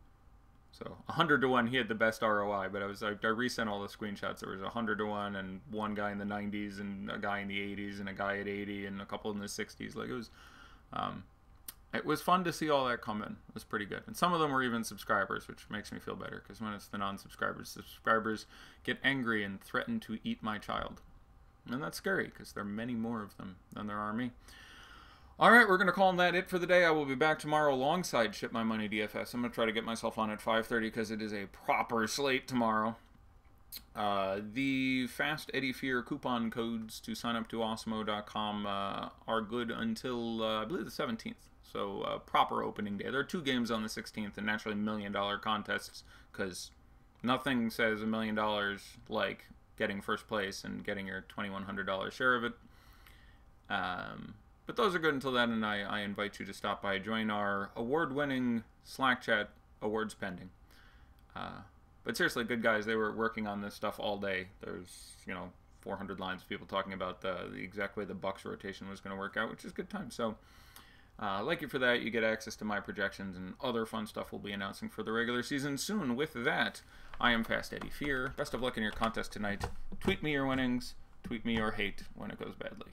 So 100 to 1, he had the best ROI. But I resent all the screenshots. There was 100 to 1, and one guy in the 90s, and a guy in the 80s, and a guy at 80, and a couple in the 60s. Like, it was It was fun to see all that come in. It was pretty good. And some of them were even subscribers, which makes me feel better, because when it's the non-subscribers, subscribers get angry and threaten to eat my child. And that's scary, because there are many more of them than there are me. All right, we're going to call that it for the day. I will be back tomorrow alongside Ship My Money DFS. I'm going to try to get myself on at 5:30 because it is a proper slate tomorrow. The FastEddieFear coupon codes to sign up to Awesemo.com are good until, I believe, the 17th. So, proper opening day. There are 2 games on the 16th, and naturally $1 million contests, because nothing says $1 million like getting first place and getting your $2,100 share of it. But those are good until then, and I invite you to stop by, join our award-winning Slack chat, awards pending. But seriously, good guys. They were working on this stuff all day. There's, 400 lines of people talking about the exact way the Bucks rotation was going to work out, which is good time. So, like you for that. You get access to my projections and other fun stuff we'll be announcing for the regular season soon. With that, I am FastEddieFear. Best of luck in your contest tonight. Tweet me your winnings. Tweet me your hate when it goes badly.